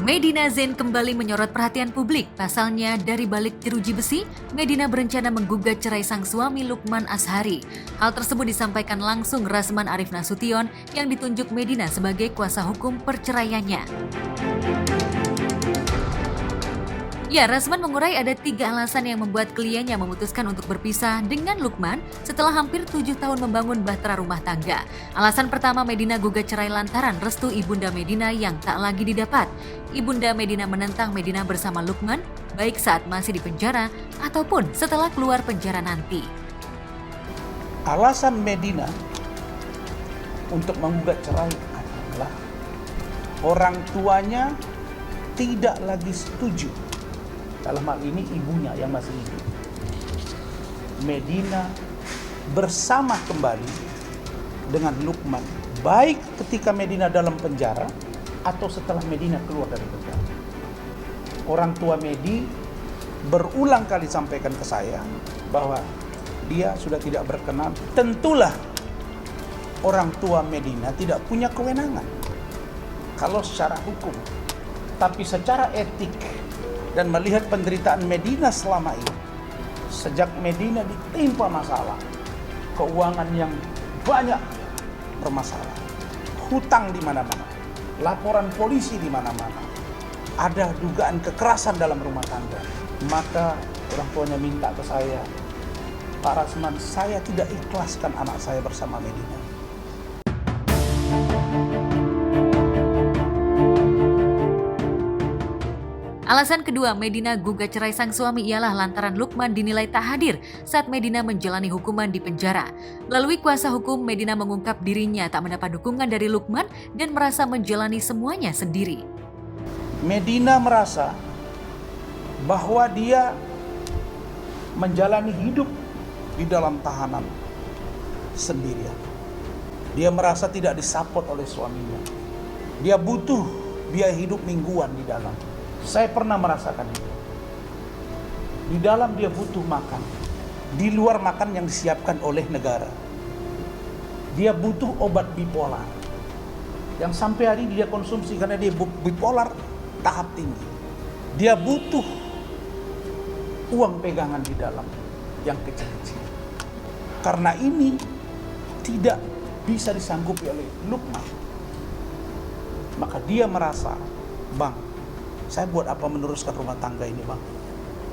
Medina Zain kembali menyorot perhatian publik. Pasalnya, dari balik jeruji besi, Medina berencana menggugat cerai sang suami Lukman Azhari. Hal tersebut disampaikan langsung Rasman Arif Nasution yang ditunjuk Medina sebagai kuasa hukum perceraiannya. Ya, Rasman mengurai ada 3 alasan yang membuat kliennya memutuskan untuk berpisah dengan Lukman setelah hampir 7 tahun membangun bahtera rumah tangga. Alasan pertama, Medina gugat cerai lantaran restu ibunda Medina yang tak lagi didapat. Ibunda Medina menentang Medina bersama Lukman, baik saat masih di penjara ataupun setelah keluar penjara nanti. Alasan Medina untuk menggugat cerai adalah orang tuanya tidak lagi setuju. Dalam hal ini ibunya yang masih hidup. Medina bersama kembali dengan Lukman, baik ketika Medina dalam penjara atau setelah Medina keluar dari penjara. Orang tua Medi berulang kali sampaikan ke saya bahwa dia sudah tidak berkenan. Tentulah orang tua Medina tidak punya kewenangan kalau secara hukum, tapi secara etik dan melihat penderitaan Medina selama ini, sejak Medina ditimpa masalah, keuangan yang banyak bermasalah, hutang di mana-mana, laporan polisi di mana-mana, ada dugaan kekerasan dalam rumah tangga, maka orang tuanya minta ke saya, Pak Rasman, saya tidak ikhlaskan anak saya bersama Medina. Alasan kedua, Medina gugat cerai sang suami ialah lantaran Lukman dinilai tak hadir saat Medina menjalani hukuman di penjara. Melalui kuasa hukum, Medina mengungkap dirinya tak mendapat dukungan dari Lukman dan merasa menjalani semuanya sendiri. Medina merasa bahwa dia menjalani hidup di dalam tahanan sendirian. Dia merasa tidak disupport oleh suaminya. Dia butuh biaya hidup mingguan di dalam. Saya pernah merasakan itu. Di dalam dia butuh makan, di luar makan yang disiapkan oleh negara. Dia butuh obat bipolar yang sampai hari ini dia konsumsi karena dia bipolar tahap tinggi. Dia butuh uang pegangan di dalam yang kecil-kecil. Karena ini tidak bisa disanggupi oleh Lukman. Maka dia merasa, Bang, saya buat apa meneruskan rumah tangga ini, Bang?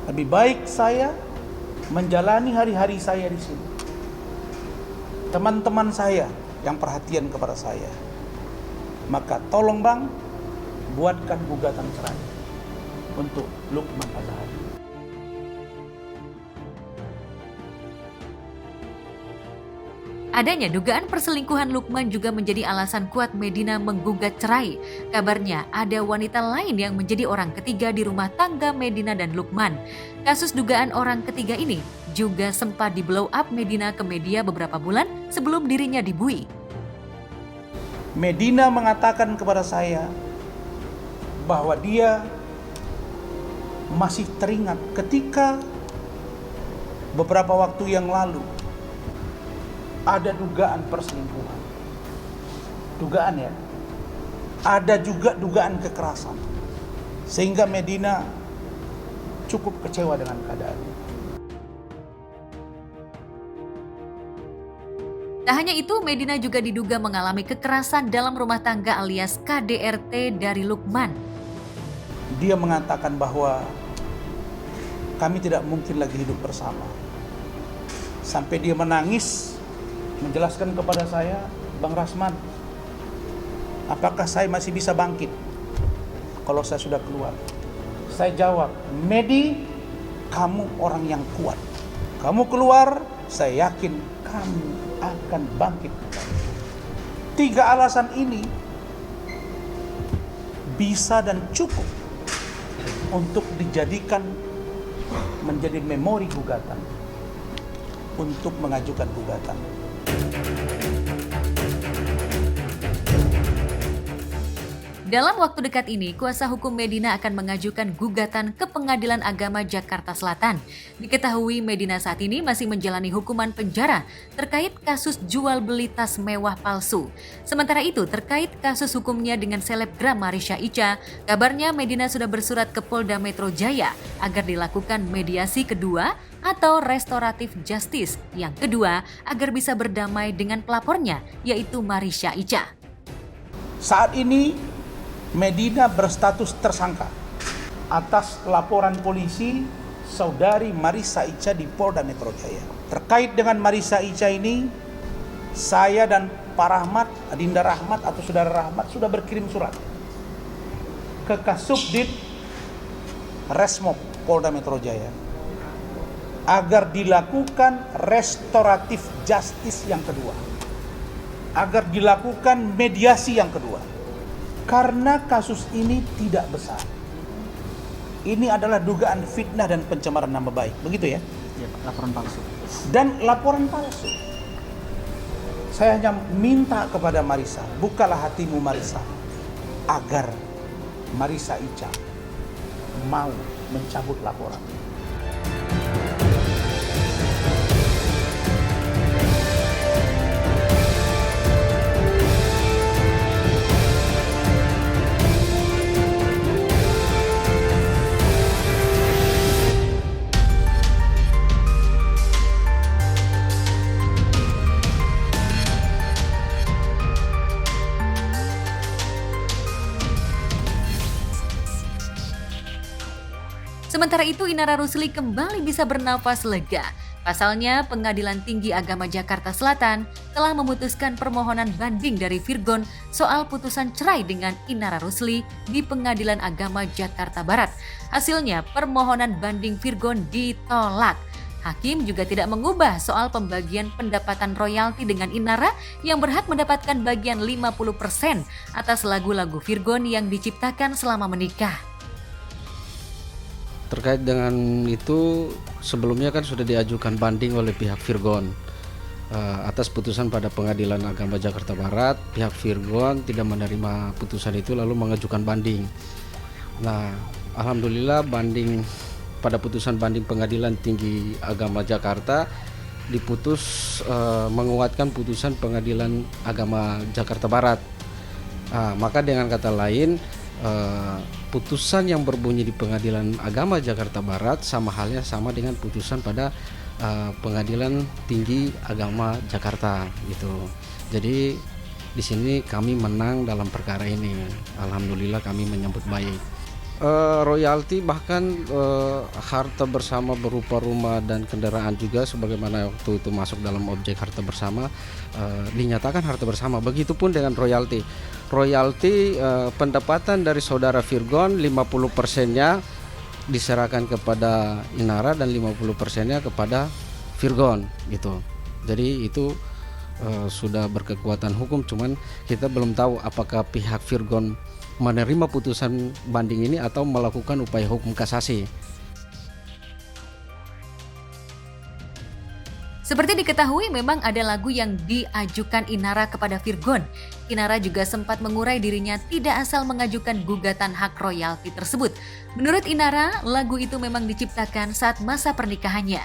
Lebih baik saya menjalani hari-hari saya di sini. Teman-teman saya yang perhatian kepada saya. Maka tolong, Bang, buatkan gugatan cerai untuk Lukman Azhari. Adanya dugaan perselingkuhan Lukman juga menjadi alasan kuat Medina menggugat cerai. Kabarnya ada wanita lain yang menjadi orang ketiga di rumah tangga Medina dan Lukman. Kasus dugaan orang ketiga ini juga sempat di-blow up Medina ke media beberapa bulan sebelum dirinya dibui. Medina mengatakan kepada saya bahwa dia masih teringat ketika beberapa waktu yang lalu ada dugaan perselingkuhan. Dugaan ya. Ada juga dugaan kekerasan. Sehingga Medina cukup kecewa dengan keadaan. Tak hanya itu, Medina juga diduga mengalami kekerasan dalam rumah tangga alias KDRT dari Lukman. Dia mengatakan bahwa kami tidak mungkin lagi hidup bersama. Sampai dia menangis menjelaskan kepada saya, Bang Rasman, apakah saya masih bisa bangkit kalau saya sudah keluar? Saya jawab, Medi, kamu orang yang kuat. Kamu keluar, saya yakin kamu akan bangkit. 3 alasan ini bisa dan cukup untuk dijadikan menjadi memori gugatan untuk mengajukan gugatan. Dalam waktu dekat ini, kuasa hukum Medina akan mengajukan gugatan ke Pengadilan Agama Jakarta Selatan. Diketahui Medina saat ini masih menjalani hukuman penjara terkait kasus jual beli tas mewah palsu. Sementara itu, terkait kasus hukumnya dengan selebgram Marisha Icha, kabarnya Medina sudah bersurat ke Polda Metro Jaya agar dilakukan mediasi kedua atau restoratif justice yang kedua agar bisa berdamai dengan pelapornya, yaitu Marisha Icha. Saat ini Medina berstatus tersangka atas laporan polisi saudari Marisha Icha di Polda Metro Jaya. Terkait dengan Marisha Icha ini, saya dan Pak Rahmat, Adinda Rahmat atau Saudara Rahmat sudah berkirim surat ke Kasubdit Resmob Polda Metro Jaya agar dilakukan restoratif justice yang kedua, agar dilakukan mediasi yang kedua. Karena kasus ini tidak besar. Ini adalah dugaan fitnah dan pencemaran nama baik. Begitu ya? Iya, Pak, laporan palsu. Dan laporan palsu. Saya hanya minta kepada Marisha, bukalah hatimu Marisha, agar Marisha Icha mau mencabut laporan. Sementara itu, Inara Rusli kembali bisa bernafas lega. Pasalnya, Pengadilan Tinggi Agama Jakarta Selatan telah memutuskan permohonan banding dari Virgon soal putusan cerai dengan Inara Rusli di Pengadilan Agama Jakarta Barat. Hasilnya, permohonan banding Virgon ditolak. Hakim juga tidak mengubah soal pembagian pendapatan royalti dengan Inara yang berhak mendapatkan bagian 50% atas lagu-lagu Virgon yang diciptakan selama menikah. Terkait dengan itu, sebelumnya kan sudah diajukan banding oleh pihak Virgon atas putusan pada Pengadilan Agama Jakarta Barat. Pihak Virgon tidak menerima putusan itu lalu mengajukan banding. Nah, alhamdulillah banding pada putusan banding Pengadilan Tinggi Agama Jakarta diputus menguatkan putusan Pengadilan Agama Jakarta Barat. Maka dengan kata lain, putusan yang berbunyi di Pengadilan Agama Jakarta Barat sama dengan putusan pada Pengadilan Tinggi Agama Jakarta gitu. Jadi di sini kami menang dalam perkara ini. Alhamdulillah kami menyambut baik. Royalti bahkan harta bersama berupa rumah dan kendaraan juga sebagaimana waktu itu masuk dalam objek harta bersama dinyatakan harta bersama. Begitupun dengan royalti. Royalti pendapatan dari saudara Virgon 50%-nya diserahkan kepada Inara dan 50%-nya kepada Virgon gitu. Jadi itu sudah berkekuatan hukum, cuman kita belum tahu apakah pihak Virgon menerima putusan banding ini atau melakukan upaya hukum kasasi. Seperti diketahui, memang ada lagu yang diajukan Inara kepada Virgon. Inara juga sempat mengurai dirinya tidak asal mengajukan gugatan hak royalti tersebut. Menurut Inara, lagu itu memang diciptakan saat masa pernikahannya.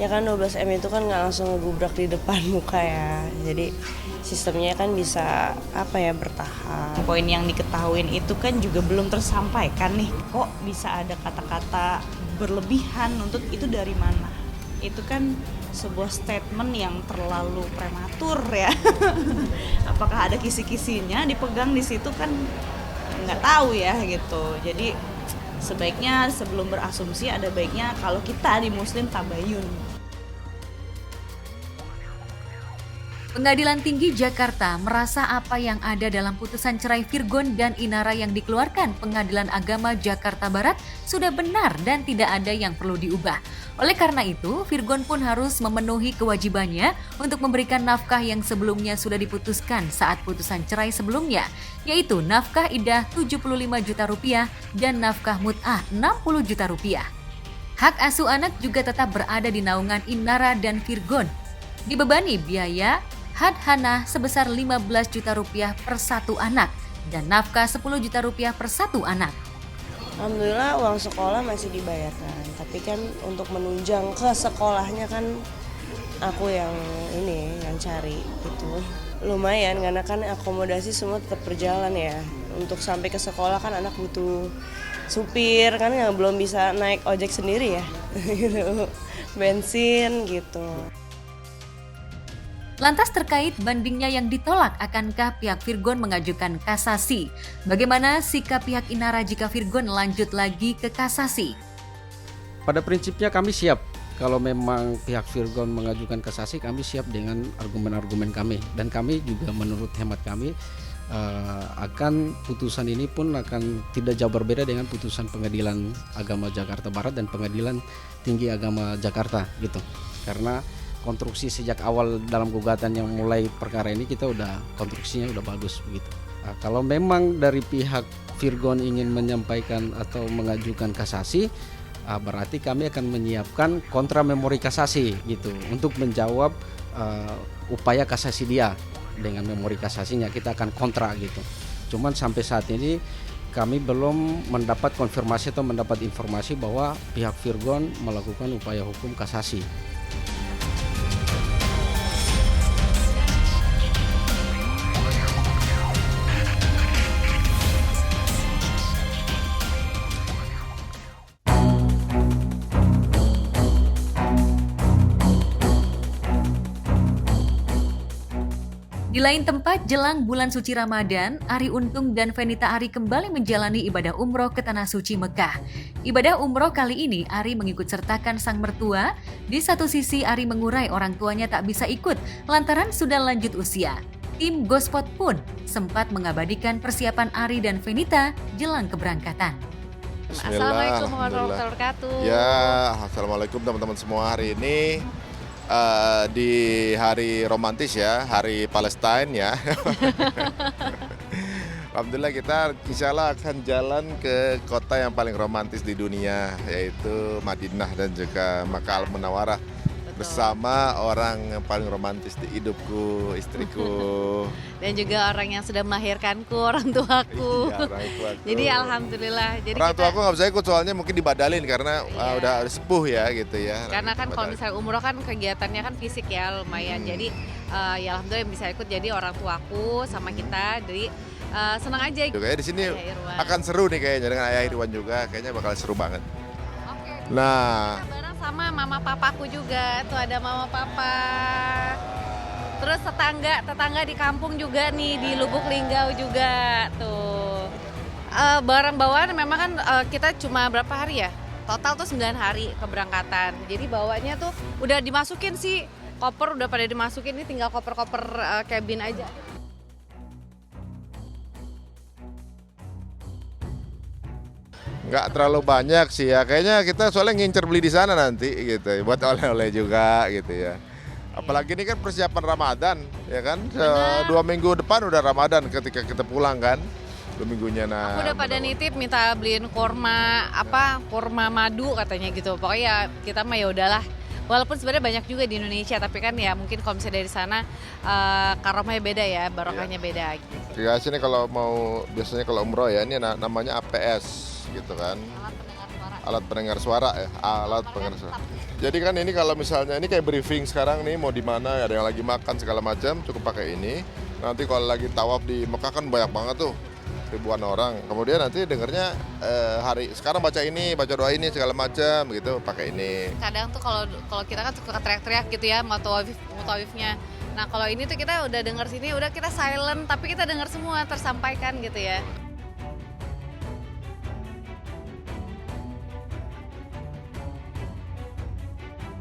Ya kan 12M itu kan nggak langsung ngegubrak di depan muka ya. Jadi sistemnya kan bisa bertahap. Poin yang diketahuin itu kan juga belum tersampaikan nih. Kok bisa ada kata-kata berlebihan untuk itu dari mana? Itu kan sebuah statement yang terlalu prematur ya. Apakah ada kisi-kisinya dipegang di situ kan nggak tahu ya gitu. Jadi sebaiknya sebelum berasumsi ada baiknya kalau kita di Muslim tabayun. Pengadilan Tinggi Jakarta merasa apa yang ada dalam putusan cerai Virgon dan Inara yang dikeluarkan Pengadilan Agama Jakarta Barat sudah benar dan tidak ada yang perlu diubah. Oleh karena itu, Virgon pun harus memenuhi kewajibannya untuk memberikan nafkah yang sebelumnya sudah diputuskan saat putusan cerai sebelumnya, yaitu nafkah iddah 75 juta rupiah dan nafkah mut'ah 60 juta rupiah. Hak asuh anak juga tetap berada di naungan Inara dan Virgon. Dibebani biaya hadhanah sebesar 15 juta rupiah per satu anak dan nafkah 10 juta rupiah per satu anak. Alhamdulillah uang sekolah masih dibayarkan, tapi kan untuk menunjang ke sekolahnya kan aku yang cari gitu. Lumayan karena kan akomodasi semua tetap berjalan ya. Untuk sampai ke sekolah kan anak butuh supir kan belum bisa naik ojek sendiri ya. Gitu. Bensin gitu. Lantas terkait bandingnya yang ditolak, akankah pihak Virgon mengajukan kasasi? Bagaimana sikap pihak Inara jika Virgon lanjut lagi ke kasasi? Pada prinsipnya kami siap. Kalau memang pihak Virgon mengajukan kasasi, kami siap dengan argumen-argumen kami. Dan kami juga menurut hemat kami akan putusan ini pun akan tidak jauh berbeda dengan putusan Pengadilan Agama Jakarta Barat dan Pengadilan Tinggi Agama Jakarta gitu. Karena konstruksi sejak awal dalam gugatan yang mulai perkara ini kita udah konstruksinya udah bagus begitu. Nah, kalau memang dari pihak Virgon ingin menyampaikan atau mengajukan kasasi, berarti kami akan menyiapkan kontra memori kasasi gitu untuk menjawab upaya kasasi dia. Dengan memori kasasinya kita akan kontra gitu. Cuman sampai saat ini kami belum mendapat konfirmasi atau mendapat informasi bahwa pihak Virgon melakukan upaya hukum kasasi. Di lain tempat, jelang bulan suci Ramadan, Arie Untung dan Fenita Arie kembali menjalani ibadah umroh ke Tanah Suci Mekah. Ibadah umroh kali ini, Arie mengikut sertakan sang mertua. Di satu sisi, Arie mengurai orang tuanya tak bisa ikut lantaran sudah lanjut usia. Tim Gospot pun sempat mengabadikan persiapan Arie dan Fenita jelang keberangkatan. Assalamualaikum warahmatullahi wabarakatuh. Ya, assalamualaikum teman-teman semua. Hari ini di hari romantis ya, hari Palestine ya. Alhamdulillah kita insya Allah akan jalan ke kota yang paling romantis di dunia, yaitu Madinah dan juga Makkah Al-Munawwarah. Bersama orang yang paling romantis di hidupku, istriku. Dan juga orang yang sudah melahirkanku, orang tuaku. Iya, orang tuaku. Jadi alhamdulillah. Jadi orang tuaku nggak bisa ikut soalnya mungkin dibadalin karena udah sepuh ya gitu ya. Karena kan kalau misalnya umroh kan kegiatannya kan fisik ya lumayan. Jadi ya alhamdulillah yang bisa ikut jadi orang tuaku sama kita. Jadi senang aja. Kayaknya di sini akan seru nih kayaknya dengan Ayah Irwan juga. Kayaknya bakal seru banget. Oke. Nah. Sama mama papaku juga, tuh ada mama papa. Terus tetangga di kampung juga nih, di Lubuk Linggau juga tuh. Barang bawaan memang kan kita cuma berapa hari ya? Total tuh 9 hari keberangkatan. Jadi bawanya tuh udah dimasukin sih, koper udah pada dimasukin, ini tinggal koper-koper cabin aja. Nggak terlalu banyak sih ya, kayaknya kita soalnya ngincer beli di sana nanti gitu, buat oleh-oleh juga gitu ya. Apalagi ini kan persiapan Ramadan ya kan, 2 minggu depan udah Ramadan ketika kita pulang kan, 2 minggunya. Aku udah pada nitip minta beliin kurma madu katanya gitu. Pokoknya kita mah ya udahlah. Walaupun sebenarnya banyak juga di Indonesia, tapi kan ya mungkin kalau misalnya dari sana karomanya beda ya, barokahnya beda gitu. Ya sini kalau mau biasanya kalau umroh ya ini namanya APS gitu kan. Alat pendengar suara ya, alat pendengar suara. Jadi kan ini kalau misalnya ini kayak briefing sekarang nih mau di mana, ada yang lagi makan segala macam, cukup pakai ini. Nanti kalau lagi tawaf di Mekah kan banyak banget tuh, ribuan orang. Kemudian nanti dengernya hari sekarang baca ini, baca doa ini segala macam gitu, pakai ini. Kadang tuh kalau kita kan suka teriak-teriak gitu ya, mutawifnya. Nah kalau ini tuh kita udah denger sini, udah kita silent, tapi kita denger semua tersampaikan gitu ya.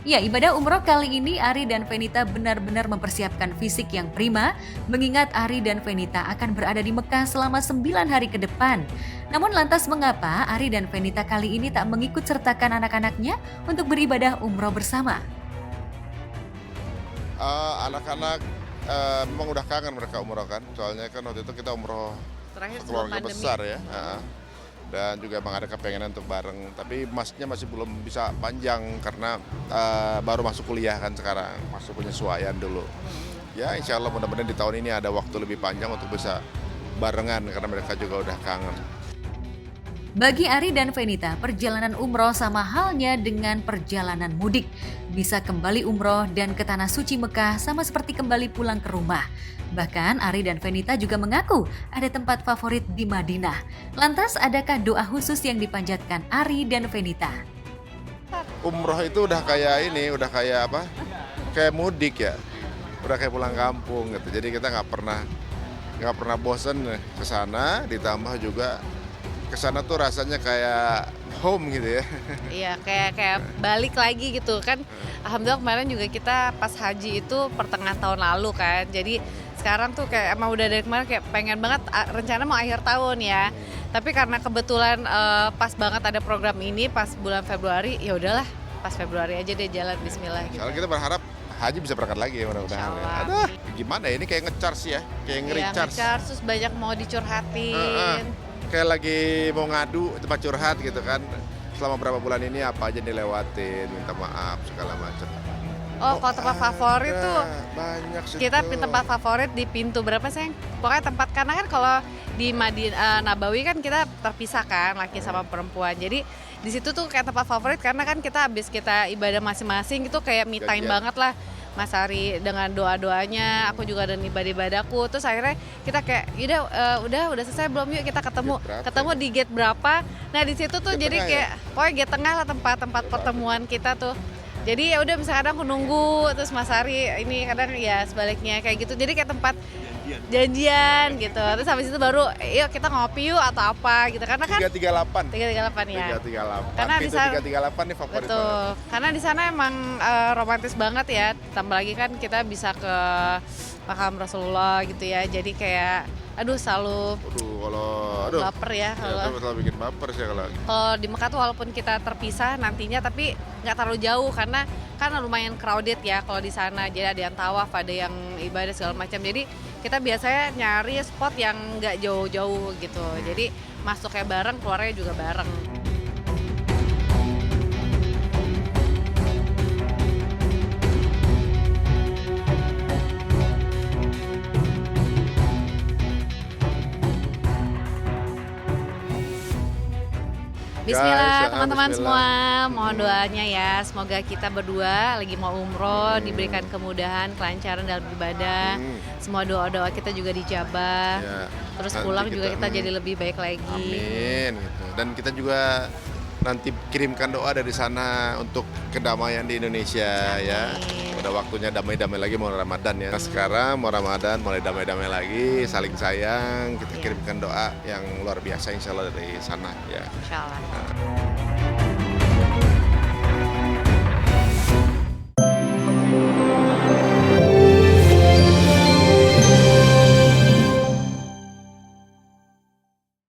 Ya, ibadah umroh kali ini Arie dan Fenita benar-benar mempersiapkan fisik yang prima, mengingat Arie dan Fenita akan berada di Mekah selama 9 hari ke depan. Namun lantas mengapa Arie dan Fenita kali ini tak mengikut sertakan anak-anaknya untuk beribadah umroh bersama? Anak-anak memang udah kangen mereka umroh kan, soalnya kan waktu itu kita umroh Terakhir keluarga besar ya. Dan juga emang ada kepengenan untuk bareng, tapi masnya masih belum bisa panjang karena baru masuk kuliah kan sekarang, masuk penyesuaian dulu. Ya insya Allah mudah-mudahan di tahun ini ada waktu lebih panjang untuk bisa barengan karena mereka juga udah kangen. Bagi Ari dan Venita, perjalanan umroh sama halnya dengan perjalanan mudik. Bisa kembali umroh dan ke Tanah Suci Mekah sama seperti kembali pulang ke rumah. Bahkan Ari dan Venita juga mengaku ada tempat favorit di Madinah. Lantas adakah doa khusus yang dipanjatkan Ari dan Venita? Umroh itu udah kayak ini, udah kayak apa? Kayak mudik ya. Udah kayak pulang kampung gitu. Jadi kita nggak pernah bosen ke sana, ditambah juga kesana tuh rasanya kayak home gitu ya. Iya, kayak balik lagi gitu kan. Alhamdulillah kemarin juga kita pas haji itu pertengahan tahun lalu kan. Jadi sekarang tuh kayak emang udah dari kemarin kayak pengen banget, rencana mau akhir tahun ya. Tapi karena kebetulan pas banget ada program ini pas bulan Februari, ya udahlah pas Februari aja deh jalan bismillah gitu. Soalnya kita berharap haji bisa berangkat lagi ya mudah-mudahan ya. Insyaallah. Aduh, gimana ya, ini kayak nge-charge ya, kayak Iya, nge-recharge. nge-charge, terus banyak mau dicurhatin. Kayak lagi mau ngadu tempat curhat gitu kan. Selama berapa bulan ini apa aja dilewatin, minta maaf segala macam. Oh, kalau tempat favorit ada, tuh banyak sih kita tuh. tempat favorit di pintu berapa sih? Pokoknya tempat, karena kan kalau di Nabawi kan kita terpisah kan laki sama perempuan. Jadi di situ tuh kayak tempat favorit karena kan kita habis kita ibadah masing-masing gitu kayak me time Gajian. banget lah. Mas Ari dengan doa-doanya, aku juga dengan ibadah-ibadahku. Terus akhirnya kita kayak, udah selesai belum, yuk kita ketemu. Gate berapa Ketemu di gate berapa. Nah, di situ tuh Gate jadi tengah kayak pokoknya gate tengah lah tempat pertemuan kita tuh. Jadi ya udah misalnya kadang aku nunggu, terus Mas Ari ini kadang ya sebaliknya kayak gitu. Jadi kayak tempat janjian gitu. Terus habis itu baru yuk kita ngopi yuk atau apa gitu. Karena kan 338. 338 ya. 338. Karena di Pintu sana 338 nih favorit betul. banget. Karena di sana emang romantis banget ya. Tambah lagi kan kita bisa ke makam Rasulullah gitu ya. Jadi kayak selalu Aduh, baper ya ya, kalau itu selalu bikin baper sih kalau. kalau di Mekah tuh walaupun kita terpisah nantinya tapi nggak terlalu jauh karena kan lumayan crowded ya kalau di sana. Jadi ada yang tawaf, ada yang ibadah segala macam. Jadi kita biasanya nyari spot yang nggak jauh-jauh gitu. Jadi masuknya bareng, keluarnya juga bareng. Bismillah Guys, teman-teman bismillah. semua, mohon doanya ya. Semoga kita berdua lagi mau umroh diberikan kemudahan, kelancaran dalam ibadah. Semua doa-doa kita juga dijabah. Ya, Terus nanti pulang juga kita kita, jadi lebih baik lagi. Amin gitu. Dan kita juga nanti kirimkan doa dari sana untuk kedamaian di Indonesia. Amin. Ya. Udah waktunya damai-damai lagi mau Ramadan ya. Nah, sekarang mau Ramadan mulai damai-damai lagi, saling sayang. Kita Iya. kirimkan doa yang luar biasa insya Allah dari sana ya. Insya Allah.